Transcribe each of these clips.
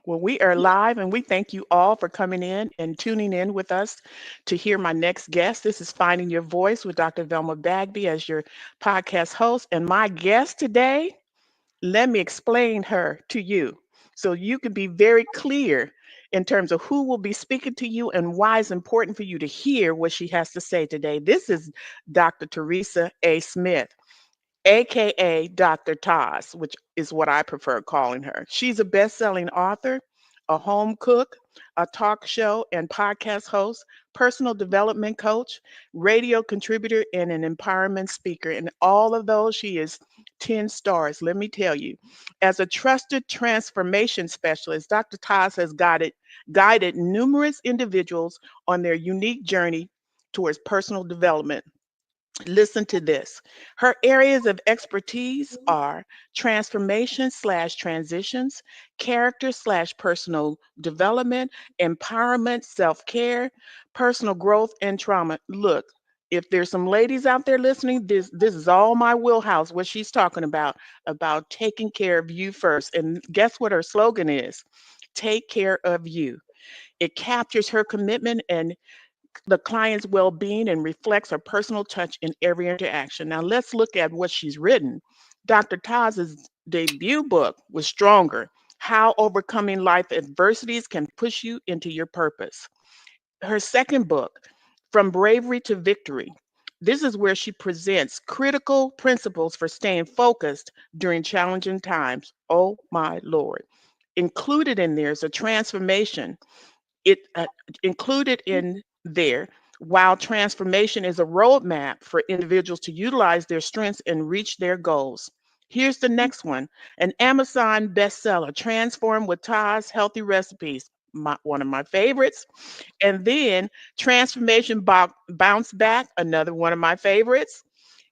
Well, we are live, and we thank you all for coming in and tuning in with us to hear my next guest. This is Finding Your Voice with Dr. Velma Bagby as your podcast host. And my guest today, let me explain her to you so you can be very clear in terms of who will be speaking to you and why it's important for you to hear what she has to say today. This is Dr. Teresa A. Smith, aka Dr. TAS, which is what I prefer calling her. She's a best-selling author, a home cook, a talk show and podcast host, personal development coach, radio contributor, and an empowerment speaker. And all of those, she is 10 stars, let me tell you. As a trusted transformation specialist, Dr. TAS has guided numerous individuals on their unique journey towards personal development. Listen to this. Her areas of expertise are transformation slash transitions, character slash personal development, empowerment, self care, personal growth, and trauma. Look, if there's some ladies out there listening, this is all my wheelhouse. What she's talking about taking care of you first. And guess what her slogan is? Take care of you. It captures her commitment and the client's well being and reflects her personal touch in every interaction. Now, let's look at what she's written. Dr. Taz's debut book was Stronger: How Overcoming Life Adversities Can Push You into Your Purpose. Her second book, From Bravery to Victory. This is where she presents critical principles for staying focused during challenging times. Oh, my Lord. Included in there is a transformation it included in there. While transformation is a roadmap for individuals to utilize their strengths and reach their goals. Here's the next one: an Amazon bestseller, Transform with Taz Healthy Recipes, one of my favorites. And then Transformation Bounce Back, another one of my favorites,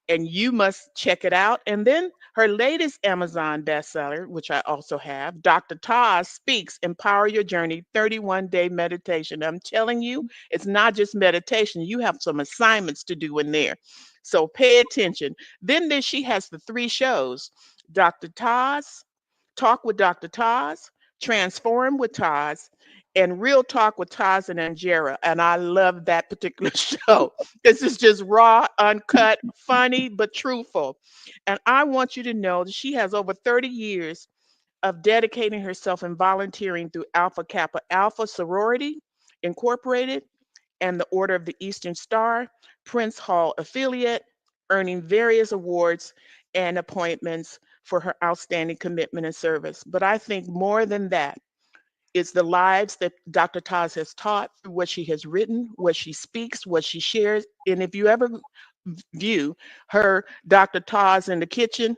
and you must check it out. And then her latest Amazon bestseller, which I also have, Dr. Taz Speaks: Empower Your Journey 31-Day Meditation. I'm telling you, it's not just meditation, you have some assignments to do in there. So pay attention. She has the three shows: Dr. Taz, Talk with Dr. Taz, Transform with Taz, and Real Talk with Taz and Angera. And I love that particular show. This is just raw, uncut, funny, but truthful. And I want you to know that she has over 30 years of dedicating herself and volunteering through Alpha Kappa Alpha Sorority Incorporated and the Order of the Eastern Star, Prince Hall affiliate, earning various awards and appointments for her outstanding commitment and service. But I think more than that, it's the lives that Dr. Taz has taught through what she has written, what she speaks, what she shares. And if you ever view her, Dr. Taz, in the kitchen,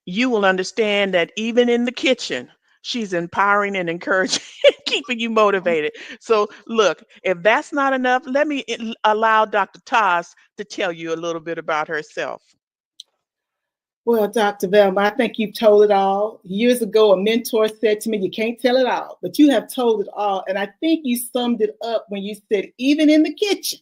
you will understand that even in the kitchen, she's empowering and encouraging, keeping you motivated. So, look, if that's not enough, let me allow Dr. Taz to tell you a little bit about herself. Well, Dr. Velma, I think you've told it all. Years ago, a mentor said to me, "You can't tell it all, but you have told it all." And I think you summed it up when you said, even in the kitchen,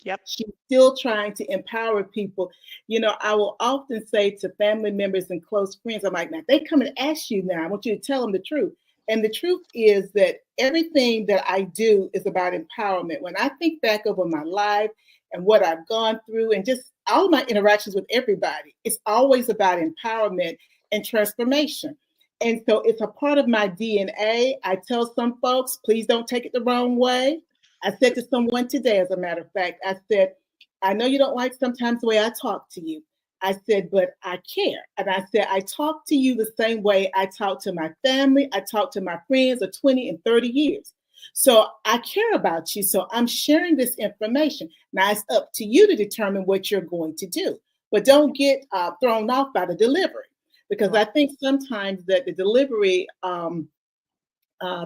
Yep. she's still trying to empower people. I will often say to family members and close friends, I'm like, now, they come and ask you now, I want you to tell them the truth. And the truth is that everything that I do is about empowerment. When I think back over my life and what I've gone through and just all of my interactions with everybody, it's always about empowerment and transformation. And so it's a part of my DNA. I tell some folks, please don't take it the wrong way. I said to someone today, as a matter of fact, I said, I know you don't like sometimes the way I talk to you. I said, but I care. And I said, I talk to you the same way I talk to my family. I talk to my friends of 20 and 30 years. So I care about you. So I'm sharing this information. Now it's up to you to determine what you're going to do. But don't get thrown off by the delivery, because I think sometimes that the delivery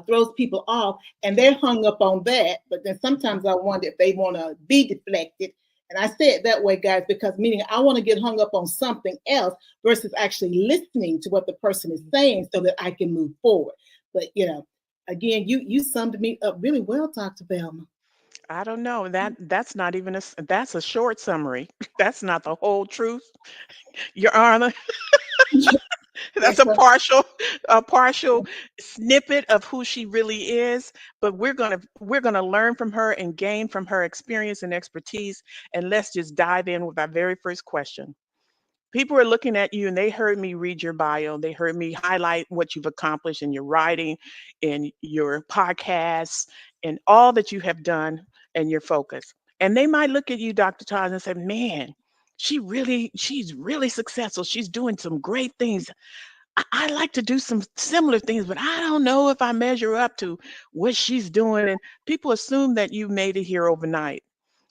throws people off and they're hung up on that. But then sometimes I wonder if they want to be deflected. And I say it that way, guys, because meaning I want to get hung up on something else versus actually listening to what the person is saying so that I can move forward. But, again, you summed me up really well, Dr. Velma. I don't know. That's not even that's a short summary. That's not the whole truth, Your Honor. That's Yes, sir. a partial snippet of who she really is, but we're gonna learn from her and gain from her experience and expertise. And let's just dive in with our very first question. People are looking at you and they heard me read your bio. They heard me highlight what you've accomplished in your writing, in your podcasts, and all that you have done and your focus. And they might look at you, Dr. Todd, and say, man, she's really successful. She's doing some great things. I like to do some similar things, but I don't know if I measure up to what she's doing. And people assume that you made it here overnight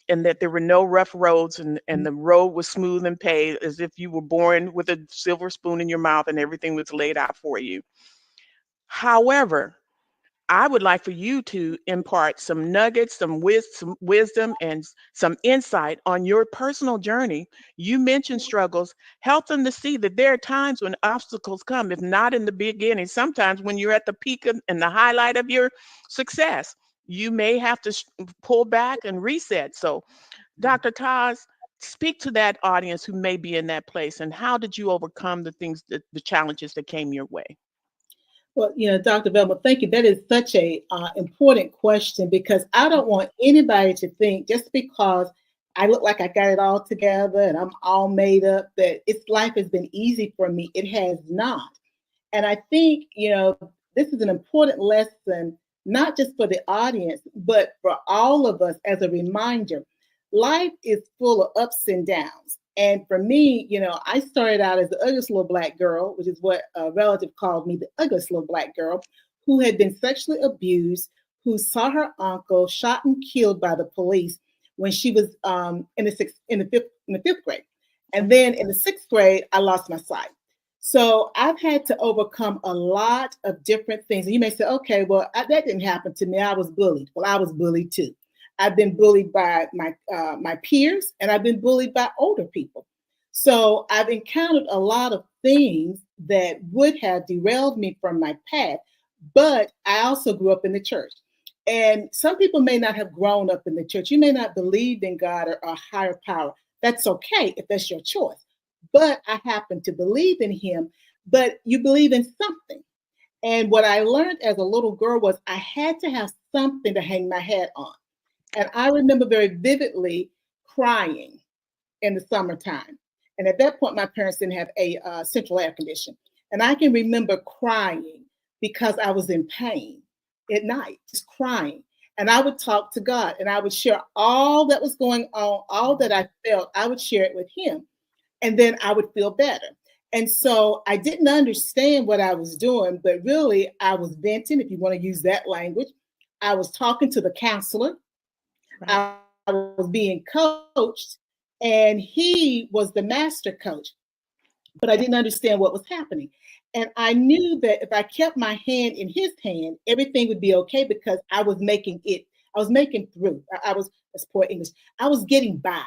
and that there were no rough roads and the road was smooth and paved as if you were born with a silver spoon in your mouth and everything was laid out for you. However, I would like for you to impart some nuggets, some wisdom, and some insight on your personal journey. You mentioned struggles. Help them to see that there are times when obstacles come, if not in the beginning, sometimes when you're at the peak and the highlight of your success. You may have to pull back and reset. So, Dr. Taz, speak to that audience who may be in that place, and how did you overcome the challenges that came your way? Well, Dr. Velma, thank you. That is such a important question because I don't want anybody to think just because I look like I got it all together and I'm all made up that it's life has been easy for me. It has not. And I think, this is an important lesson, not just for the audience, but for all of us as a reminder. Life is full of ups and downs. And for me, I started out as the ugliest little black girl, which is what a relative called me, the ugliest little black girl, who had been sexually abused, who saw her uncle shot and killed by the police when she was in the fifth grade. And then in the sixth grade, I lost my sight. So I've had to overcome a lot of different things. And you may say, okay, well, that didn't happen to me. I was bullied. Well, I was bullied too. I've been bullied by my peers, and I've been bullied by older people. So I've encountered a lot of things that would have derailed me from my path. But I also grew up in the church. And some people may not have grown up in the church. You may not believe in God or a higher power. That's okay if that's your choice. But I happen to believe in him. But you believe in something. And what I learned as a little girl was I had to have something to hang my head on. And I remember very vividly crying in the summertime. And at that point, my parents didn't have a central air condition. And I can remember crying because I was in pain at night, just crying. And I would talk to God and I would share all that was going on, all that I felt. I would share it with him. And then I would feel better. And so I didn't understand what I was doing, but really I was venting, if you want to use that language. I was talking to the counselor. Right. I was being coached, and he was the master coach, but I Yeah. didn't understand what was happening. And I knew that if I kept my hand in his hand, everything would be okay because I was making through. That's poor English, I was getting by,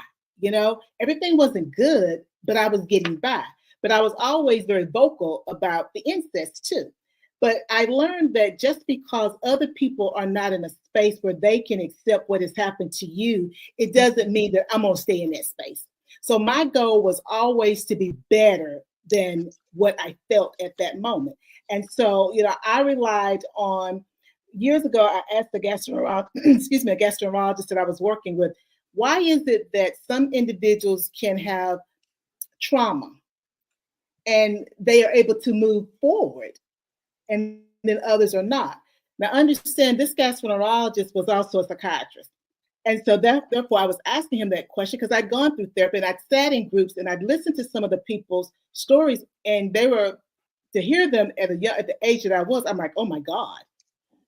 everything wasn't good, but I was getting by. But I was always very vocal about the incest too. But I learned that just because other people are not in a space where they can accept what has happened to you, it doesn't mean that I'm going to stay in that space. So my goal was always to be better than what I felt at that moment. And so, I relied on, years ago, I asked the a gastroenterologist that I was working with, why is it that some individuals can have trauma and they are able to move forward and then others are not? Now, understand this gastroenterologist was also a psychiatrist. And so therefore, I was asking him that question because I'd gone through therapy and I'd sat in groups and I'd listened to some of the people's stories, and they were, to hear them at the age that I was, I'm like, oh my God.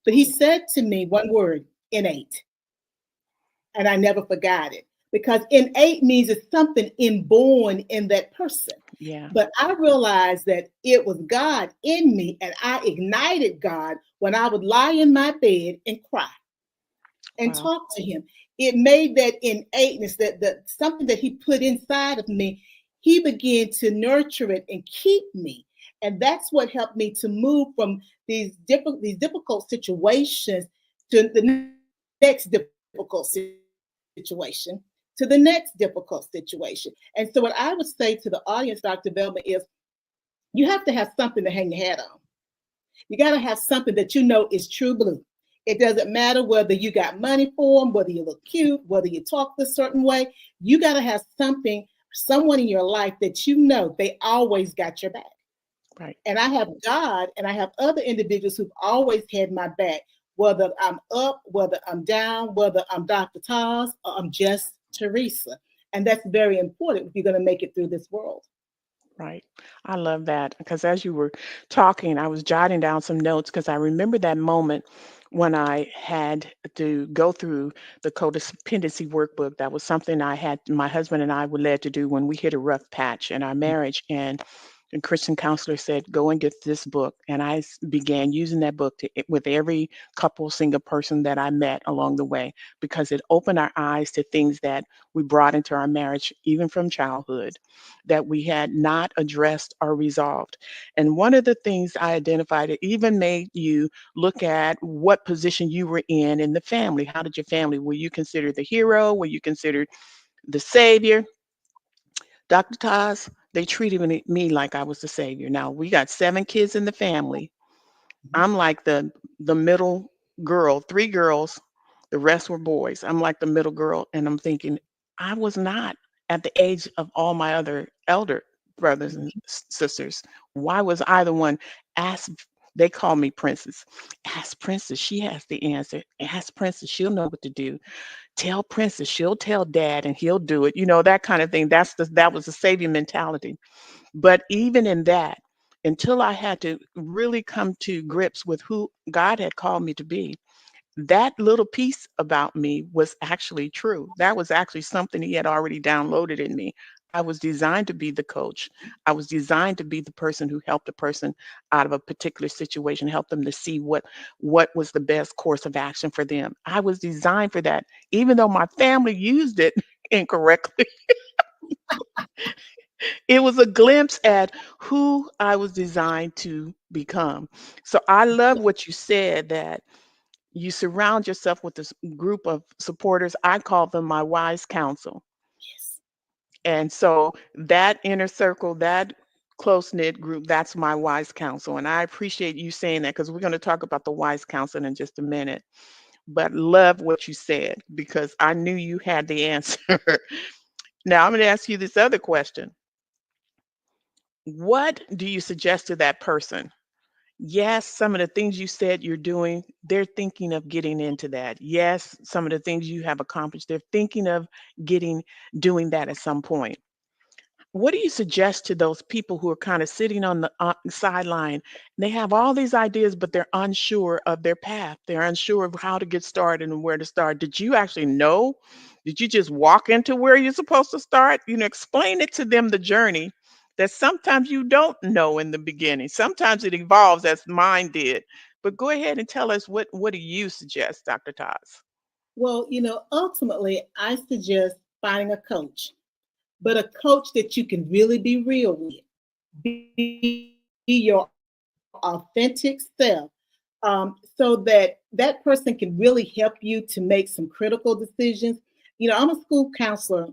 But he said to me one word, innate. And I never forgot it because innate means it's something inborn in that person. Yeah. But I realized that it was God in me, and I ignited God when I would lie in my bed and cry and Wow. talk to him. It made that innateness, that something that he put inside of me, he began to nurture it and keep me. And that's what helped me to move from these difficult situations to the next difficult situation, to the next difficult situation. And so what I would say to the audience, Dr. Velma, is You have to have something to hang your hat on. You got to have something that you know is true blue. It doesn't matter whether you got money for them, whether you look cute, whether you talk a certain way. You got to have something, someone in your life that you know they always got your back. Right. And I have God and I have other individuals who've always had my back, whether I'm up, whether I'm down, whether I'm Dr. TAS or I'm just Teresa. And that's very important if you're going to make it through this world. Right. I love that because as you were talking, I was jotting down some notes because I remember that moment when I had to go through the codependency workbook. That was something I had, my husband and I were led to do when we hit a rough patch in our marriage. And Christian counselor said, go and get this book. And began using that book with every couple, single person that I met along the way because it opened our eyes to things that we brought into our marriage, even from childhood, that we had not addressed or resolved. And one of the things I identified, it even made you look at what position you were in the family. How did your family, were you considered the hero? Were you considered the savior? Dr. Taz, they treated me like I was the savior. Now we got 7 kids in the family. I'm like the middle girl, 3 girls, the rest were boys. I'm like the middle girl, and I'm thinking I was not at the age of all my other elder brothers and sisters. Why was I the one asked? They call me Princess. Ask Princess, she has the answer. Ask Princess, she'll know what to do. Tell Princess, she'll tell Dad, and he'll do it. You know, that kind of thing. That was the savior mentality. But even in that, until I had to really come to grips with who God had called me to be, that little piece about me was actually true. That was actually something He had already downloaded in me. I was designed to be the coach. I was designed to be the person who helped a person out of a particular situation, help them to see what was the best course of action for them. I was designed for that, even though my family used it incorrectly. It was a glimpse at who I was designed to become. So I love what you said, that you surround yourself with this group of supporters. I call them my wise counsel. Yes. And so that inner circle, that close knit group, that's my wise counsel. And I appreciate you saying that because we're going to talk about the wise counsel in just a minute. But love what you said because I knew you had the answer. Now I'm going to ask you this other question. What do you suggest to that person? Yes, some of the things you said you're doing, they're thinking of getting into that. Yes, some of the things you have accomplished, they're thinking of doing that at some point. What do you suggest to those people who are kind of sitting on the sideline? They have all these ideas, but they're unsure of their path. They're unsure of how to get started and where to start. Did you actually know? Did you just walk into where you're supposed to start? Explain it to them, the journey that sometimes you don't know in the beginning. Sometimes it evolves as mine did. But go ahead and tell us what do you suggest, Dr. Tots? Well, ultimately, I suggest finding a coach, but a coach that you can really be real with. Be your authentic self, so that person can really help you to make some critical decisions. I'm a school counselor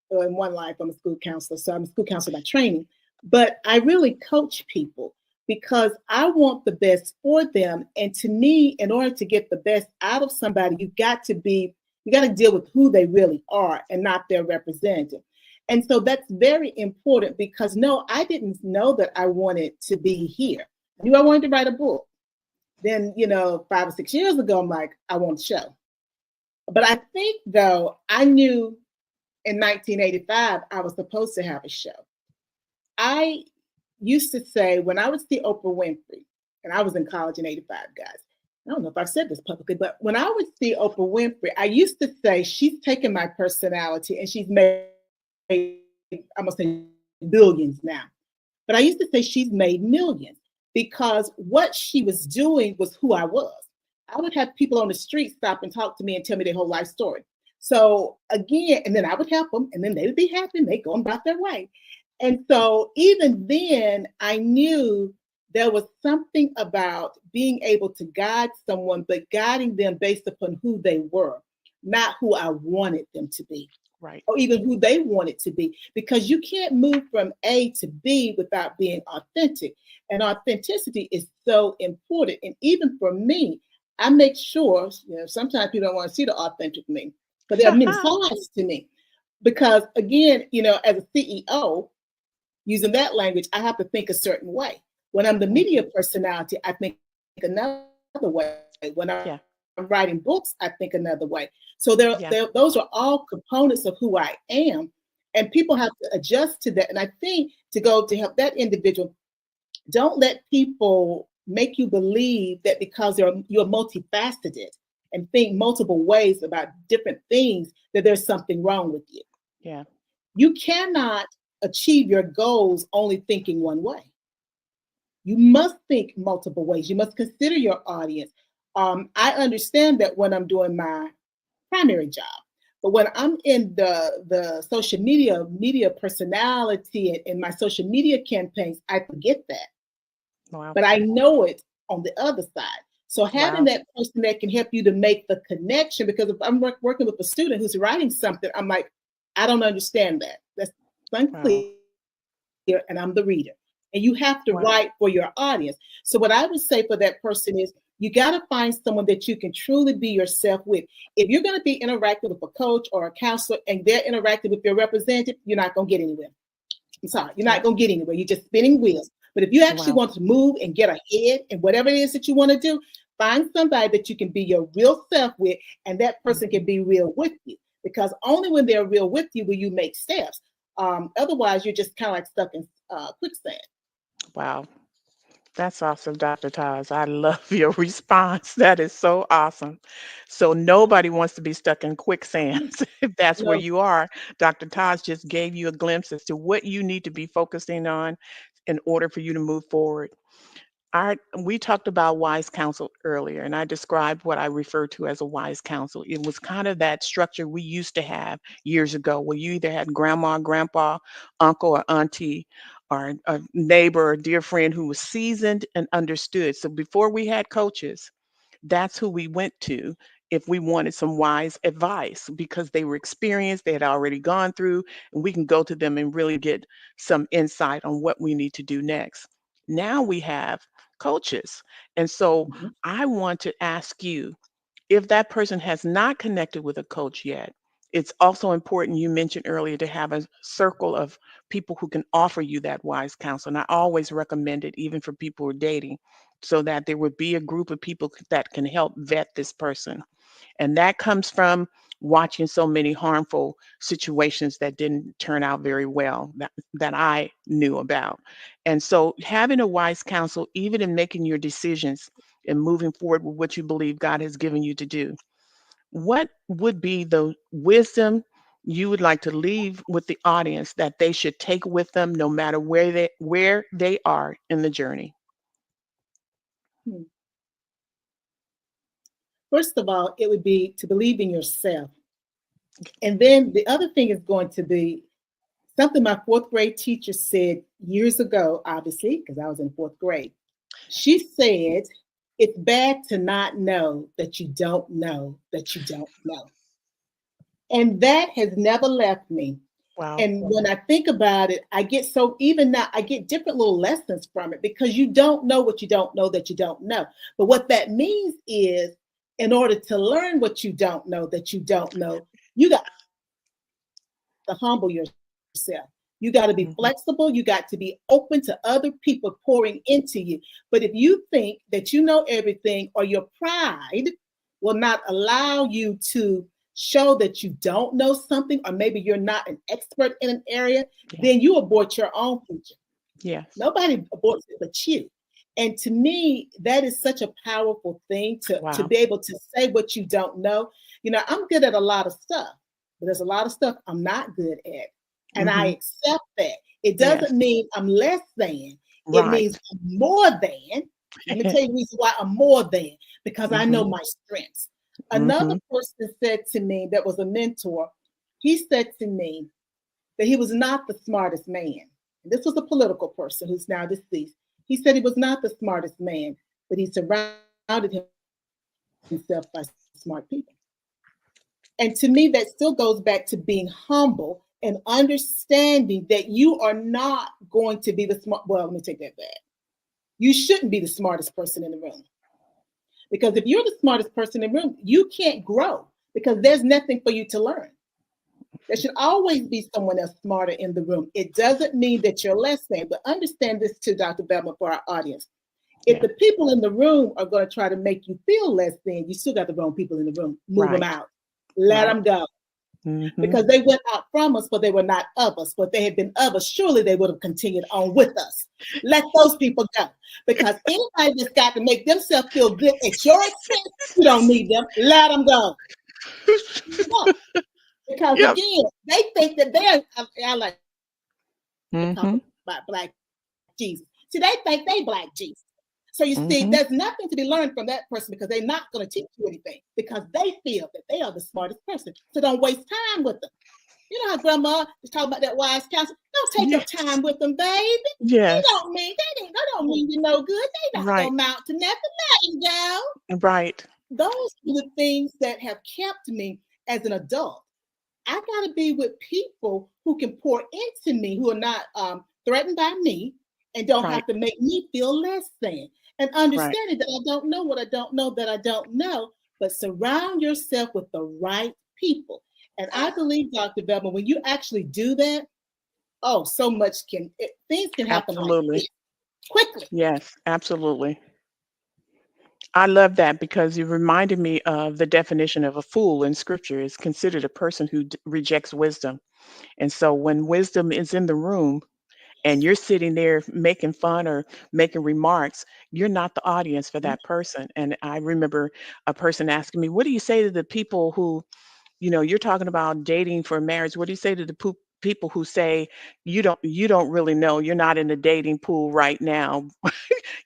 in one life. I'm a school counselor, so I'm a school counselor by training. But I really coach people because I want the best for them. And to me, in order to get the best out of somebody, you got to deal with who they really are and not their representative. And so that's very important because no, I didn't know that I wanted to be here. I knew I wanted to write a book. Then, 5 or 6 years ago, I'm like, I want a show. But I think though, I knew in 1985, I was supposed to have a show. I used to say when I would see Oprah Winfrey, and I was in college in 85, guys. I don't know if I've said this publicly, but when I would see Oprah Winfrey, I used to say she's taken my personality and she's made, I'm going to say billions now. But I used to say she's made millions because what she was doing was who I was. I would have people on the street stop and talk to me and tell me their whole life story. So again, and then I would help them and then they would be happy and they go about their way. And so even then, I knew there was something about being able to guide someone, but guiding them based upon who they were, not who I wanted them to be. Right. or even who they want it to be, because you can't move from A to B without being authentic. And authenticity is so important. And even for me, I make sure, sometimes people don't want to see the authentic me, but there are many sides to me. Because again, as a CEO, using that language, I have to think a certain way. When I'm the media personality, I think another way. When I'm writing books, Yeah. I think another way. So those are Yeah. all components of who I am. And people have to adjust to that. And I think to help that individual, don't let people make you believe that because you're multifaceted and think multiple ways about different things, that there's something wrong with you. Yeah. You cannot achieve your goals only thinking one way. You must think multiple ways. You must consider your audience. I understand that when I'm doing my primary job, but when I'm in the social media personality and in my social media campaigns, I forget that. Wow. But I know it on the other side. So having Wow. that person that can help you to make the connection, because if I'm working with a student who's writing something, I'm like, I don't understand that. That's Wow. unclear, and I'm the reader. And you have to write for your Wow. audience. So what I would say for that person is, you got to find someone that you can truly be yourself with. If you're going to be interacting with a coach or a counselor and they're interacting with your representative, you're not going to get anywhere. I'm sorry, you're not Yeah. going to get anywhere. You're just spinning wheels. But if you actually Wow. want to move and get ahead and whatever it is that you want to do, find somebody that you can be your real self with, and that person can Mhm. be real with you. Because only when they're real with you will you make steps. Otherwise, you're just kind of like stuck in quicksand. Wow. That's awesome, Dr. Taz. I love your response. That is so awesome. So nobody wants to be stuck in quicksand. If that's where No. you are, Dr. Taz just gave you a glimpse as to what you need to be focusing on in order for you to move forward. We talked about wise counsel earlier, and I described what I refer to as a wise counsel. It was kind of that structure we used to have years ago, where you either had grandma, grandpa, uncle, or auntie, or a neighbor or dear friend who was seasoned and understood. So before we had coaches, that's who we went to if we wanted some wise advice because they were experienced, they had already gone through, and we can go to them and really get some insight on what we need to do next. Now we have coaches. And so Mhm. I want to ask you, if that person has not connected with a coach yet, it's also important, you mentioned earlier, to have a circle of people who can offer you that wise counsel. And I always recommend it, even for people who are dating, so that there would be a group of people that can help vet this person. And that comes from watching so many harmful situations that didn't turn out very well that I knew about. And so having a wise counsel, even in making your decisions and moving forward with what you believe God has given you to do, what would be the wisdom you would like to leave with the audience that they should take with them no matter where they are in the journey? Hmm. First of all, it would be to believe in yourself. And then the other thing is going to be something my fourth grade teacher said years ago, obviously, because I was in fourth grade. She said, it's bad to not know that you don't know that you don't know. And that has never left me. Wow. And when I think about it, I get so, even now, I get different little lessons from it because you don't know what you don't know that you don't know. But what that means is, in order to learn what you don't know that you don't know, you got to humble yourself. You got to be Hmm. flexible. You got to be open to other people pouring into you. But if you think that you know everything, or your pride will not allow you to show that you don't know something, or maybe you're not an expert in an area, Yeah. then you abort your own future. Yes. Nobody aborts it but you. And to me, that is such a powerful thing to Wow. be able to say what you don't know. I'm good at a lot of stuff, but there's a lot of stuff I'm not good at. And I Hmm. accept that. It Yes. doesn't mean I'm less than, it Right. means I'm more than. Let me tell you the reason why I'm more than, because I know Hmm. my strengths. Another Hmm. person said to me, that was a mentor, he said to me that he was not the smartest man. This was a political person who's now deceased. He said he was not the smartest man, but he surrounded himself by smart people. And to me, that still goes back to being humble and understanding that you are not going to be the smart. Well, let me take that back. You shouldn't be the smartest person in the room. Because if you're the smartest person in the room, you can't grow because there's nothing for you to learn. There should always be someone else smarter in the room. It doesn't mean that you're less than, but understand this too, Dr. Velma, for our audience. If the people in the room are going to try to make you feel less than, you still got the wrong people in the room. Move them out. Let them go. Because they went out from us, but they were not of us. But they had been of us, surely they would have continued on with us. Let those people go. Because anybody that's got to make themselves feel good at your expense, you don't need them. Let them go. Because again, they think that I like to talk about Black Jesus. See, they think they Black Jesus. So you see, there's nothing to be learned from that person because they're not going to teach you anything because they feel that they are the smartest person. So don't waste time with them. You know how grandma is talking about that wise counsel? Don't take your time with them, baby. Yes. They don't mean you no good. They not gonna amount to nothing. Let them go. Right. Those are the things that have kept me as an adult. I got to be with people who can pour into me, who are not threatened by me, and don't have to make me feel less than. And understanding that I don't know what I don't know that I don't know, but surround yourself with the right people. And I believe, Dr. Velma, when you actually do that, so much things can happen like this quickly. Yes, absolutely. I love that because you reminded me of the definition of a fool in scripture is considered a person who rejects wisdom. And so when wisdom is in the room, and you're sitting there making fun or making remarks, you're not the audience for that person. And I remember a person asking me, what do you say to the people who, you're talking about dating for marriage. What do you say to the people who say you don't really know, you're not in the dating pool right now,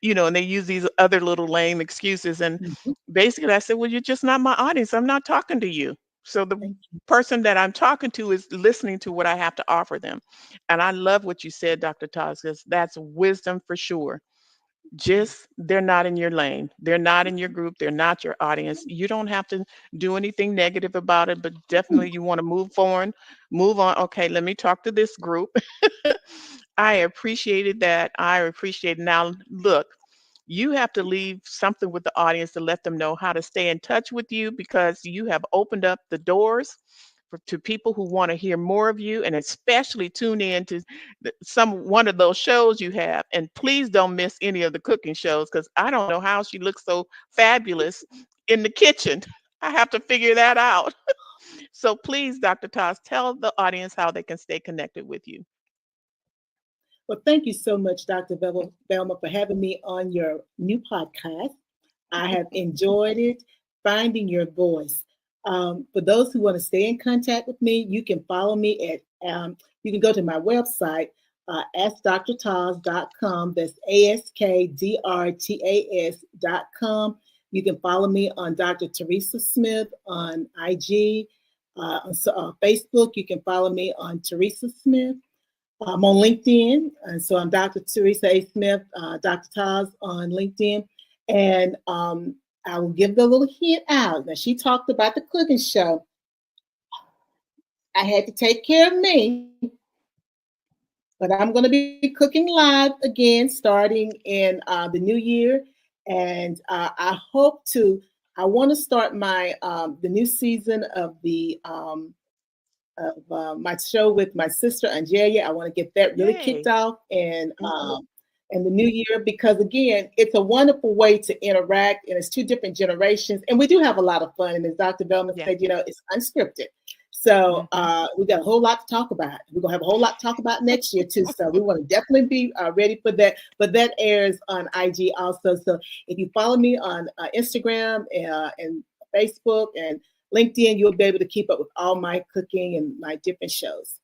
and they use these other little lame excuses. And basically I said, well, you're just not my audience. I'm not talking to you. So the person that I'm talking to is listening to what I have to offer them. And I love what you said, Dr. Todd, because that's wisdom for sure. Just they're not in your lane. They're not in your group. They're not your audience. You don't have to do anything negative about it, but definitely you want to move forward, move on. Okay, let me talk to this group. I appreciated that. I appreciate it. Now, look, you have to leave something with the audience to let them know how to stay in touch with you because you have opened up the doors to people who want to hear more of you and especially tune in to one of those shows you have. And please don't miss any of the cooking shows because I don't know how she looks so fabulous in the kitchen. I have to figure that out. So please, Dr. Toss, tell the audience how they can stay connected with you. Well, thank you so much, Dr. Velma, for having me on your new podcast. I have enjoyed it, Finding Your Voice. For those who want to stay in contact with me, you can follow me you can go to my website, askdrtaz.com. That's ASKDRTAS.com. You can follow me on Dr. Teresa Smith on IG. On Facebook, you can follow me on Teresa Smith. I'm on LinkedIn, and so I'm Dr. Teresa A. Smith, Dr. Taz on LinkedIn, and I will give the little hint out. Now, she talked about the cooking show. I had to take care of me, but I'm going to be cooking live again starting in the new year, and I want to start my the new season of my show with my sister Angelia. I want to get that really kicked off and in the new year because again, it's a wonderful way to interact and it's two different generations and we do have a lot of fun. And as Dr. Velma said, it's unscripted. So we got a whole lot to talk about. We're gonna have a whole lot to talk about next year too. So we want to definitely be ready for that. But that airs on IG also. So if you follow me on Instagram and Facebook and LinkedIn, you'll be able to keep up with all my cooking and my different shows.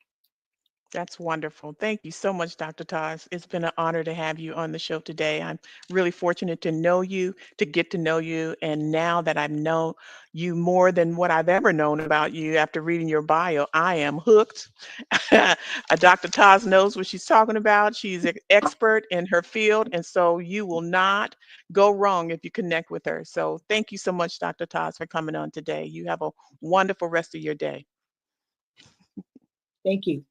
That's wonderful. Thank you so much, Dr. Taz. It's been an honor to have you on the show today. I'm really fortunate to know you, to get to know you. And now that I know you more than what I've ever known about you after reading your bio, I am hooked. Dr. Taz knows what she's talking about. She's an expert in her field. And so you will not go wrong if you connect with her. So thank you so much, Dr. Taz, for coming on today. You have a wonderful rest of your day. Thank you.